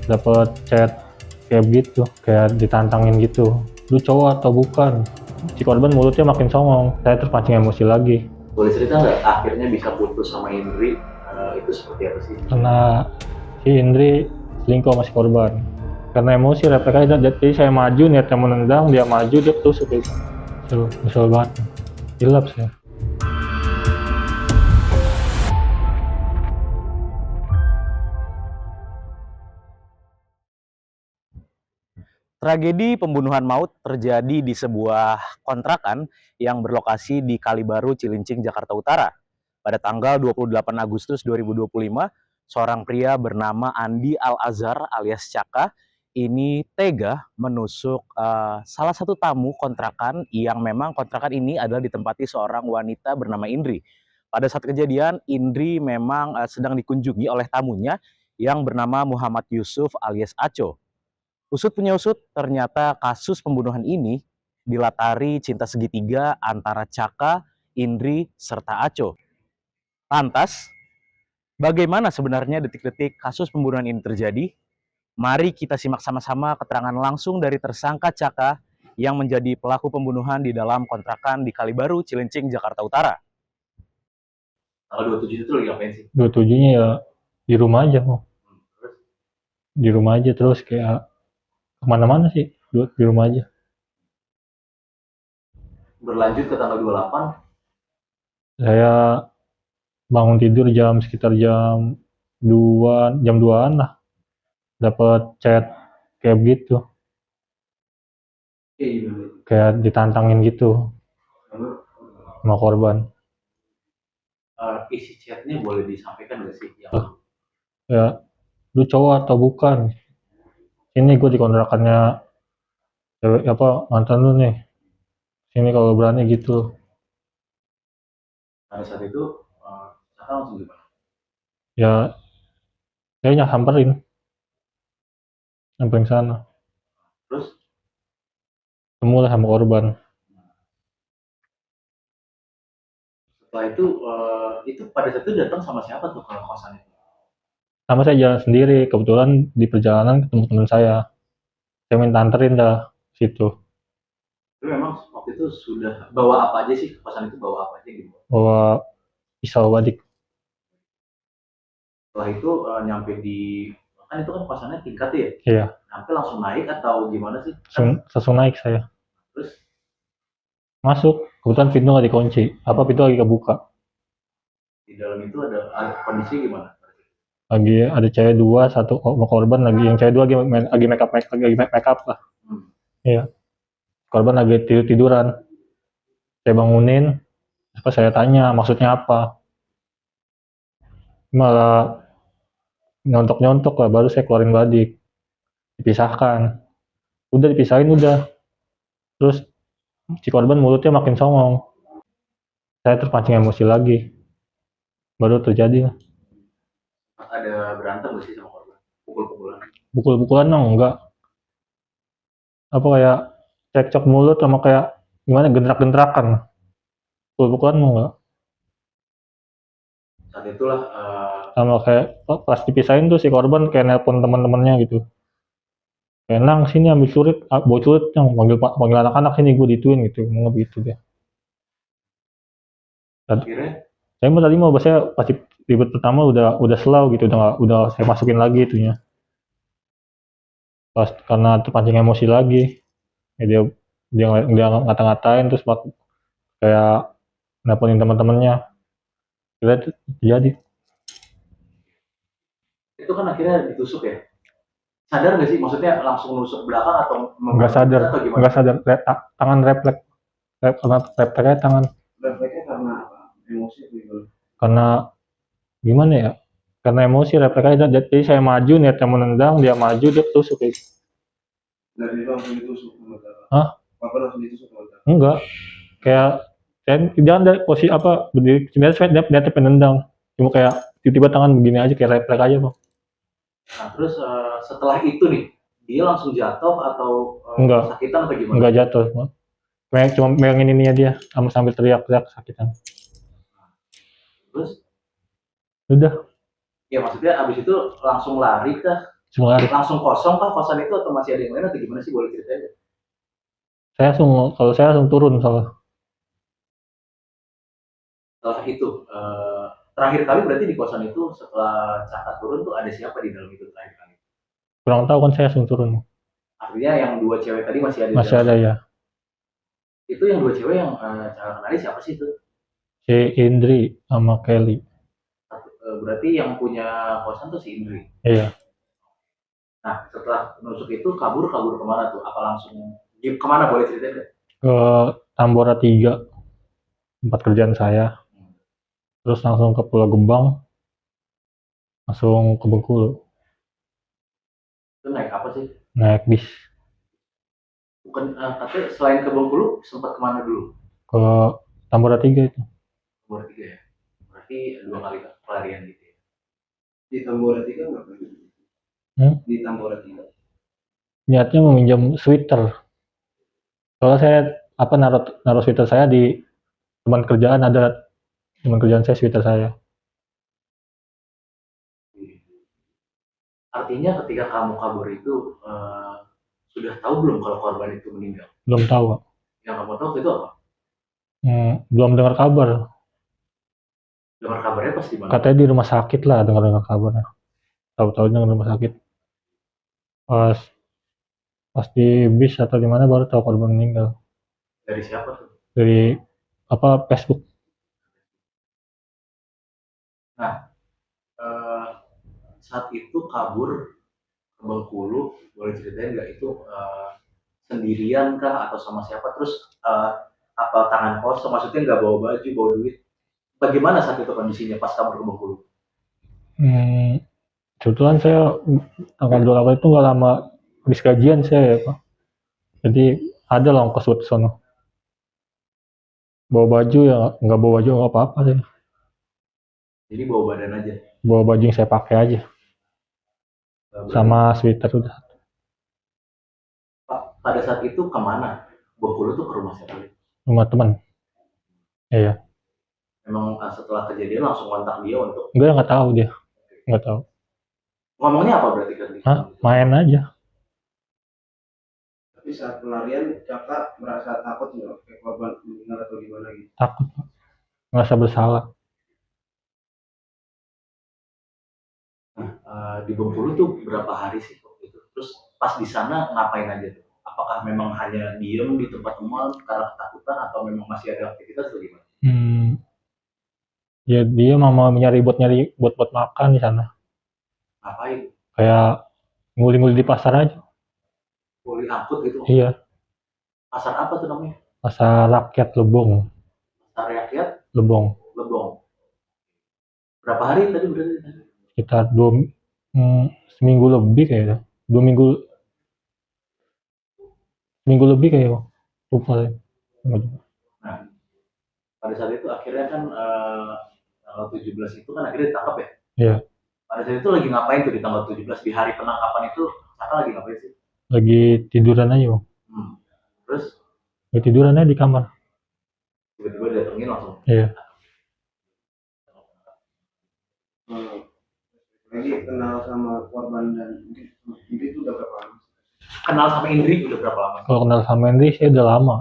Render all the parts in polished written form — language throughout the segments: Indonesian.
dapat chat kayak begitu, kayak ditantangin gitu, lu cowok atau bukan. Si korban mulutnya makin songong, saya terpancing emosi lagi. Boleh cerita nggak akhirnya bisa putus sama Indri, itu seperti apa sih? Karena si Indri selingkuh sama si korban. Karena emosi refleksnya, jadi saya maju niatnya menendang, dia maju dia tusuk itu. Kesel banget, hilap saya. Tragedi pembunuhan maut terjadi di sebuah kontrakan yang berlokasi di Kalibaru, Cilincing, Jakarta Utara. Pada tanggal 28 Agustus 2025, seorang pria bernama Andi Al-Azhar alias Caka ini tega menusuk salah satu tamu kontrakan yang memang kontrakan ini adalah ditempati seorang wanita bernama Indri. Pada saat kejadian, Indri memang sedang dikunjungi oleh tamunya yang bernama Muhammad Yusuf alias Aco. Usut punya usut, ternyata kasus pembunuhan ini dilatari cinta segitiga antara Caka, Indri, serta Aco. Lantas, bagaimana sebenarnya detik-detik kasus pembunuhan ini terjadi? Mari kita simak sama-sama keterangan langsung dari tersangka Caka yang menjadi pelaku pembunuhan di dalam kontrakan di Kalibaru, Cilincing, Jakarta Utara. Tanggal 27 itu lagi ngapain sih? 27-nya ya di rumah aja, Terus di rumah aja terus kayak kemana-mana sih, di rumah aja. berlanjut ke tanggal 28. Saya bangun tidur sekitar jam 2-an lah, dapat chat kayak begitu, kayak ditantangin gitu sama korban. Isi chatnya boleh disampaikan nggak sih? Ya, lu cowok atau bukan? Ini gue di kontrakannya cewek apa mantan lu nih. Sini kalau berani gitu. Pada saat itu Caka langsung gimana? Ya, kayaknya samperin sana. Terus Ketemu lah sama korban. setelah itu pada saat itu datang sama siapa tuh ke kosan itu? Sama saya jalan sendiri. Kebetulan di perjalanan ketemu teman saya. Saya minta anterin dah situ. Tapi memang waktu itu sudah bawa apa aja sih? Kosan itu bawa apa aja gitu? Bawa pisau badik. Setelah itu nyampe di, kan itu kan kosannya tingkat ya? Iya. Sampai langsung naik atau gimana sih? Langsung naik saya. Terus Masuk. Kebetulan pintu nggak dikunci. Apa pintu lagi kebuka. di dalam itu ada kondisi gimana? Lagi ada cewek dua, satu sama korban lagi. Yang cewek dua lagi make up lah. Iya. Korban lagi tiduran. Saya bangunin. Apa saya tanya maksudnya apa? Malah nyontok lah, baru saya keluarin badik, dipisahkan, udah dipisahin udah, terus si korban mulutnya makin songong, saya terpancing emosi lagi, baru terjadi. Ada berantem gak sih sama korban? Pukul-pukulan dong enggak, apa kayak cekcok mulut sama kayak gimana gentrak-gentrakan, pukul-pukulan enggak. Saat itulah Sama kayak pas dipisahin tuh si korban kayak nelpon teman-temannya gitu, kayak nang sini ambil surit, bawa surit, yang panggil anak-anak sini gue dituin gitu, ngomong gitu dia. akhirnya Saya mau tadi bahasanya pasti ribet pertama udah slow gitu, udah saya masukin lagi itunya. Pas karena terpancing emosi lagi, ya dia ngata-ngatain terus kayak nelponin teman-temannya. Kira jadi itu kan akhirnya ditusuk ya. Sadar nggak sih? Maksudnya langsung nusuk belakang atau nggak sadar, atau gimana? nggak sadar, tangan refleksnya tangan. Refleksnya karena apa? Emosi atau gimana? Karena gimana ya? Karena emosi refleksnya, jadi saya maju niatnya menendang, dia maju dia tusuk gitu. Dari itu langsung ditusuk? Hah? Apa langsung ditusuk? Enggak, kayak saya jangan dari posisi apa berdiri, sebenarnya dia penendang, cuma kayak tiba-tiba tangan begini aja kayak refleks aja bang. Nah terus setelah itu nih dia langsung jatuh atau Enggak, sakitan atau gimana? enggak jatuh, cuma megangin ininya dia, sambil teriak-teriak sakitan. Terus Udah, ya maksudnya abis itu langsung lari kah? langsung lari. Langsung kosong kah kosan itu atau masih ada yang lain atau gimana sih, boleh ceritain nggak? Kalau saya langsung turun soalnya. Setelah itu terakhir kali berarti di kosan itu setelah Caka turun tuh ada siapa di dalam itu terakhir kali? Kurang tahu kan, saya langsung turun. Artinya yang dua cewek tadi masih ada di Masih dalam. ada ya. Itu yang dua cewek yang Caka kenali siapa sih itu? Si Indri sama Kelly. Berarti yang punya kosan tuh si Indri. Iya. Nah setelah nusuk itu kabur kemana tuh? Apa langsung kemana, boleh ceritain nggak? Ke Tambora 3, tempat kerjaan saya. Terus langsung ke Pulau Gebang, langsung ke Bengkulu, Itu naik apa sih? naik bis Bukan katanya selain ke Bengkulu sempat kemana dulu? ke Tambora 3 itu. Tambora 3 ya. Berarti 2 kali pelarian gitu ya. Di Tambora 3 ngapain? Di Tambora 3. Niatnya meminjam sweater. Soalnya saya naruh sweater saya di teman kerjaan, ada teman kerjaan saya sweater saya. Artinya ketika kamu kabur itu sudah tahu belum kalau korban itu meninggal? Belum tahu. Yang kamu tahu itu apa? Belum dengar kabar. Dengar kabarnya pas di mana? Katanya di rumah sakit lah, dengar kabarnya. Tahu-tahu dengar rumah sakit. Pas di bis atau di mana baru tahu korban meninggal. Dari siapa tuh? Dari Facebook. Nah, saat itu kabur ke Bengkulu, boleh ceritain nggak itu sendirian kah atau sama siapa? Terus apa tangan kosong? Maksudnya nggak bawa baju, bawa duit? Bagaimana saat itu kondisinya pas kabur ke Bengkulu? Kebetulan saya tanggal 28 itu nggak lama habis gajian saya ya Pak. Jadi ada lah ongkos buat sono. Bawa baju ya nggak bawa baju nggak apa-apa sih. Jadi bawa badan aja. Bawa baju yang saya pakai aja. Sama sweater udah. Pak, pada saat itu kemana? Bengkulu tuh ke rumah siapa? Rumah teman. Iya. Memang setelah kejadian langsung kontak dia untuk? Nggak tahu dia. Nggak tahu. Ngomongnya apa berarti kan? Main aja. Tapi saat pelarian Caka merasa takut nggak kayak korban meninggal atau gimana gitu? Takut. Ngerasa bersalah. Di Bengkulu tuh berapa hari sih waktu itu? Terus pas di sana ngapain aja tuh? Apakah memang hanya diem di tempat teman karena ketakutan atau memang masih ada aktivitas atau gimana? Ya dia mau nyari buat makan di sana. Ngapain? Kayak nguli-nguli di pasar aja. Nguli angkut gitu? Iya. Pasar apa tuh namanya? Pasar rakyat Lebong. Pasar rakyat? Lebong. Berapa hari tadi berarti? Sekitar seminggu lebih kayaknya. 2 minggu. Minggu lebih kayaknya. Lupa ya. Nah, pada saat itu akhirnya kan tanggal 17 itu kan akhirnya ditangkap ya? Iya. Pada saat itu lagi ngapain tuh di tanggal 17? Di hari penangkapan itu Caka lagi ngapain sih? Lagi tiduran aja Bang. Terus? Lagi tiduran aja di kamar. Tiba-tiba datengin langsung? Iya. Lagi kenal sama korban dan Indri itu udah berapa lama? Kenal sama Indri udah berapa lama? Kalau kenal sama Indri saya udah lama.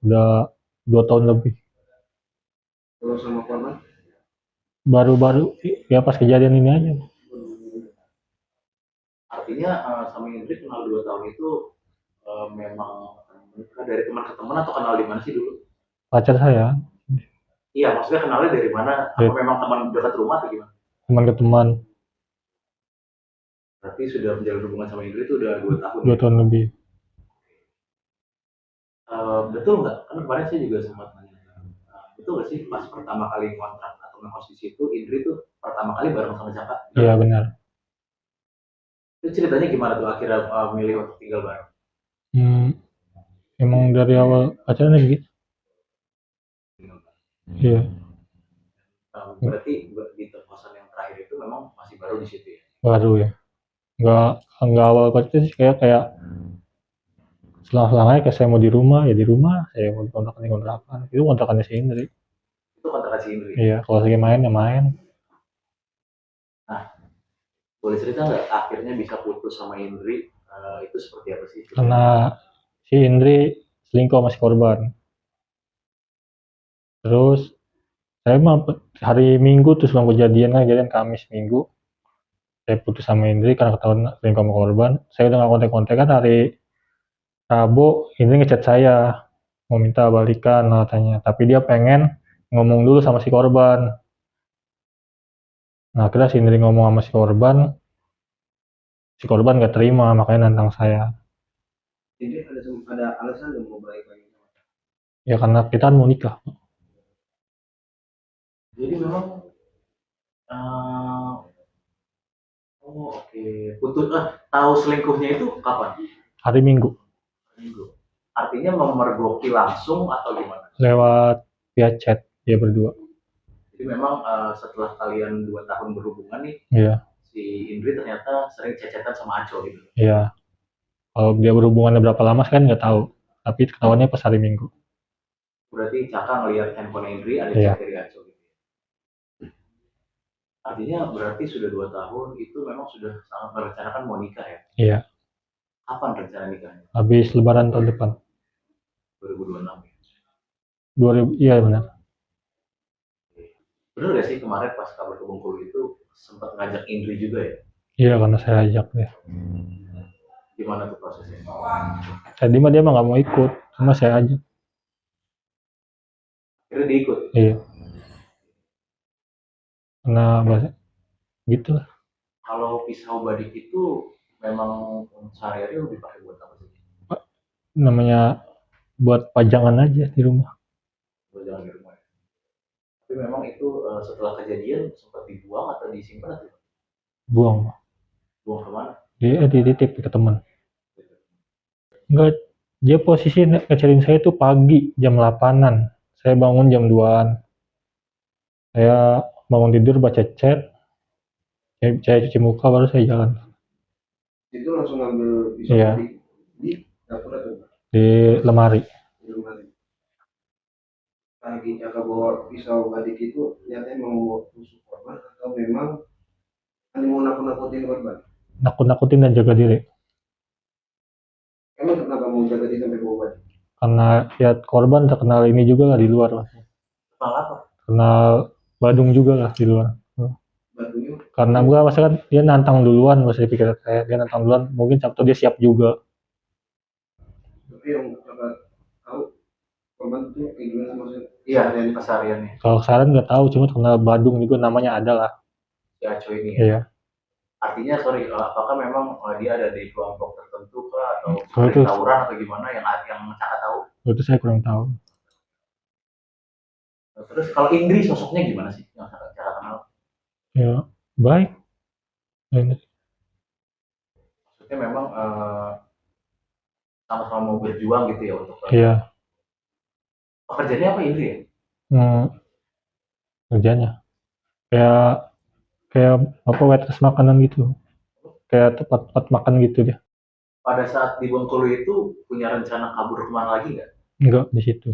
Udah 2 tahun lebih. Kalau sama korban? Baru-baru ya pas kejadian ini aja. Artinya sama Indri kenal 2 tahun itu memang dari teman ke teman atau kenal di mana sih dulu? Pacar saya. Iya, maksudnya kenalnya dari mana? Apa memang teman dekat rumah atau gimana? Teman ke teman. Berarti sudah menjalin hubungan sama Indri itu udah 2 tahun. 2 tahun lebih. Betul nggak? Kan kemarin saya juga sempat nanya. Betul nggak sih pas pertama kali kontrak atau ngekos di situ, Indri tuh pertama kali bareng sama Caka? Iya benar. Itu ceritanya gimana tuh akhirnya milih untuk tinggal bareng? Emang dari awal pacaran gitu. Iya. Berarti di kosan yang terakhir itu memang masih baru di situ ya? Baru ya. Nggak awal pacaran sih, kayak selang-selangnya kayak saya mau di rumah, saya mau di kontrakan. Itu kontrakannya si Indri. Itu kontrakan si Indri? Iya, kalau lagi main ya main. Nah, Boleh cerita nggak akhirnya bisa putus sama Indri, itu seperti apa sih? Karena si Indri selingkuh sama si korban. Terus saya mah hari Minggu tuh sebelum kejadian Kamis Minggu, saya putus sama Indri karena ketahuan selingkuh sama korban. Saya udah nggak kontak-kontakan. Hari Rabu Indri ngechat saya mau minta balikan katanya, tapi dia pengen ngomong dulu sama si korban. Nah akhirnya si Indri ngomong sama si korban nggak terima, makanya nantang saya. Jadi ada alasan yang mau balik lagi. Ya karena kita kan mau nikah. Jadi memang, oh oke, putus tahu selingkuhnya itu kapan? Hari Minggu Minggu. Artinya memergoki langsung atau gimana? lewat via chat dia berdua. Jadi memang setelah kalian 2 tahun berhubungan nih, Iya, si Indri ternyata sering cecetan sama Aco gitu. iya. Kalau dia berhubungannya berapa lama saya kan nggak tahu. Tapi ketahuannya pas hari Minggu. Berarti Caka ngelihat handphone Indri ada Iya. chat dari Aco gitu. Artinya berarti sudah 2 tahun itu memang sudah sangat merencanakan mau nikah ya? Iya. Kapan rencana nikahnya? Habis Lebaran tahun depan. 2026 ya? 2000, iya benar. Bener gak sih kemarin pas kabar ke Bengkulu itu sempat ngajak Indri juga ya? Iya karena saya ajak dia. Gimana tuh prosesnya? Tadi mah dia mah nggak mau ikut, cuma saya ajak. Akhirnya dia ikut? Iya. Karena bahasa gitu lah. Kalau pisau badik itu memang sehari-hari lebih pakai buat apa sih? Namanya buat pajangan aja di rumah. Buat jalan di rumah ya? Tapi memang itu setelah kejadian sempat dibuang atau disimpan atau Buang. buang kemana? Dia dititip ke teman. Enggak, dia posisi ngecariin saya tuh pagi jam 8-an. Saya bangun jam 2-an. Saya bangun tidur baca chat, saya cuci muka baru saya jalan. Itu langsung ngambil pisau Iya. di dapur atau Di lemari. di rumah. Lagi Caka bawa pisau badik itu nyatanya mau tusuk korban atau memang hanya mau nakut-nakutin korban? Nakut-nakutin dan jaga diri. Emang kenapa mau jaga diri sampai bawa badik? Karena ya korban terkenal ini juga lah di luar lah. Kepala apa? Kenal Badung juga lah di luar. Batunya Karena gua masa kan dia nantang duluan, masih pikir saya dia nantang duluan, mungkin Sabtu dia siap juga. tapi yang Caka tahu korban itu kayak gimana maksudnya? Iya, kesehariannya. Kalau saran nggak tahu, cuma kenal Badung juga namanya ada lah. Si Aco ini ya. Iya. Artinya sorry, apakah memang dia ada di kelompok tertentu kah atau Kalau dari itu, tawuran atau gimana yang Caka tahu? kalau itu saya kurang tahu. Terus kalau Indri sosoknya gimana sih yang Caka kenal? Ya baik. Maksudnya memang sama-sama mau berjuang gitu ya untuk Iya. pekerjaannya apa Indri ya? Kerjanya kayak kayak apa waitress makanan gitu, kayak tempat makan gitu dia. Pada saat di Bengkulu itu punya rencana kabur kemana lagi nggak? Enggak di situ.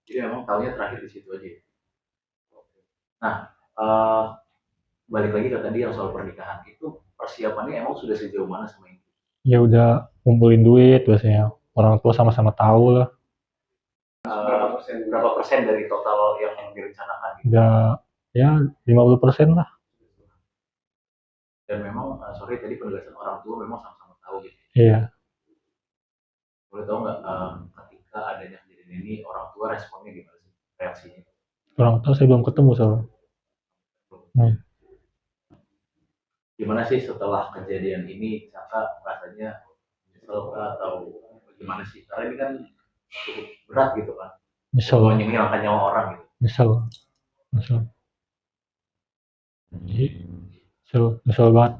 Jadi memang tahunya terakhir di situ aja. Nah, eh, balik lagi ke tadi yang soal pernikahan itu persiapannya emang sudah sejauh mana sama ini? Ya udah ngumpulin duit biasanya, orang tua sama-sama tahu lah. Berapa persen dari total yang direncanakan? Gitu? Udah ya 50% lah. Dan memang sorry tadi penegasan orang tua memang sama-sama tahu gitu. Iya. Boleh tahu nggak ketika adanya kejadian ini orang tua responnya gimana sih, reaksinya? Orang tua saya belum ketemu soalnya. Gimana sih setelah kejadian ini Caka rasanya nyesel atau gimana sih? Karena ini kan cukup berat gitu kan. Nyesel. Menghilangkan nyawa orang gitu. Nyesel. Nyesel banget.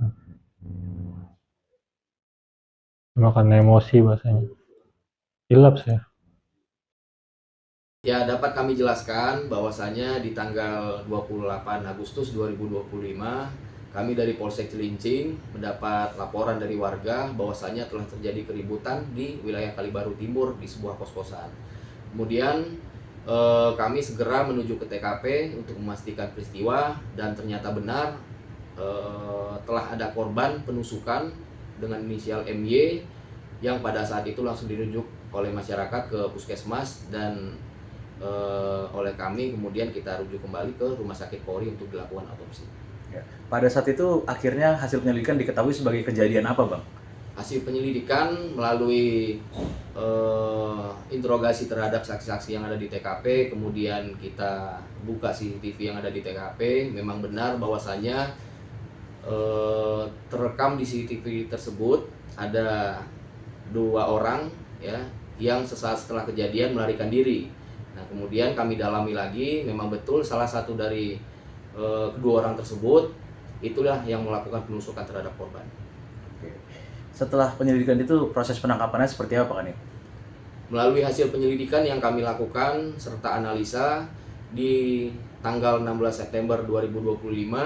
Makan emosi bahasanya. Hilap saya. Ya, dapat kami jelaskan bahwasanya di tanggal 28 Agustus 2025 kami dari Polsek Cilincing mendapat laporan dari warga bahwasanya telah terjadi keributan di wilayah Kalibaru Timur di sebuah kos-kosan. Kemudian kami segera menuju ke TKP untuk memastikan peristiwa dan ternyata benar telah ada korban penusukan dengan inisial MY yang pada saat itu langsung dirujuk oleh masyarakat ke puskesmas dan oleh kami kemudian kita rujuk kembali ke Rumah Sakit Polri untuk dilakukan otopsi. Ya. Pada saat itu akhirnya hasil penyelidikan diketahui sebagai kejadian apa, Bang? Hasil penyelidikan melalui interogasi terhadap saksi-saksi yang ada di TKP, kemudian kita buka CCTV yang ada di TKP, memang benar bahwasannya terekam di CCTV tersebut ada 2 orang ya yang sesaat setelah kejadian melarikan diri. Nah, kemudian kami dalami lagi, memang betul salah satu dari kedua orang tersebut itulah yang melakukan penusukan terhadap korban. Setelah penyelidikan itu proses penangkapannya seperti apa, Kanit? Melalui hasil penyelidikan yang kami lakukan serta analisa di tanggal 16 September 2025,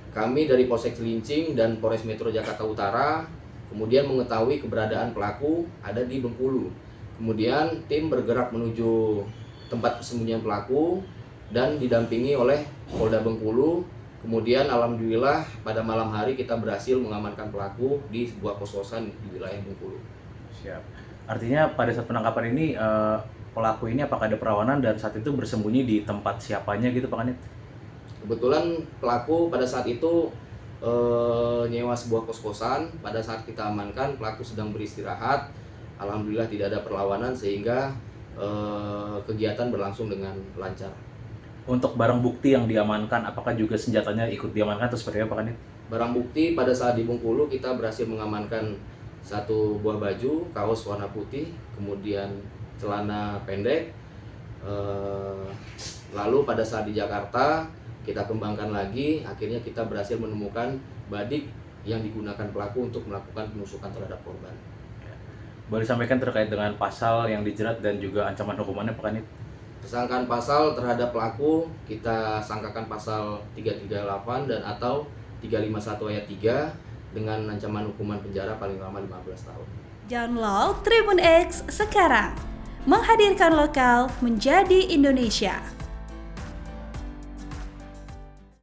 kami dari Polsek Cilincing dan Polres Metro Jakarta Utara kemudian mengetahui keberadaan pelaku ada di Bengkulu. Kemudian tim bergerak menuju tempat persembunyian pelaku dan didampingi oleh Polda Bengkulu. Kemudian alhamdulillah pada malam hari kita berhasil mengamankan pelaku di sebuah kos-kosan di wilayah Bengkulu. Siap. Artinya pada saat penangkapan ini pelaku ini apakah ada perawanan dan saat itu bersembunyi di tempat siapanya gitu, Pak Kanit? Kebetulan pelaku pada saat itu nyewa sebuah kos-kosan. Pada saat kita amankan pelaku sedang beristirahat. Alhamdulillah tidak ada perlawanan sehingga kegiatan berlangsung dengan lancar. Untuk barang bukti yang diamankan, apakah juga senjatanya ikut diamankan atau seperti apa, Kanit? Barang bukti pada saat di Bengkulu kita berhasil mengamankan 1 buah baju, kaos warna putih, kemudian celana pendek. Lalu pada saat di Jakarta kita kembangkan lagi, akhirnya kita berhasil menemukan badik yang digunakan pelaku untuk melakukan penusukan terhadap korban. Boleh disampaikan terkait dengan pasal yang dijerat dan juga ancaman hukumannya, Pak Kanit? Tersangkaan pasal terhadap pelaku kita sangkakan pasal 338 dan atau 351 ayat 3 dengan ancaman hukuman penjara paling lama 15 tahun. Download Tribun X sekarang, menghadirkan lokal menjadi Indonesia.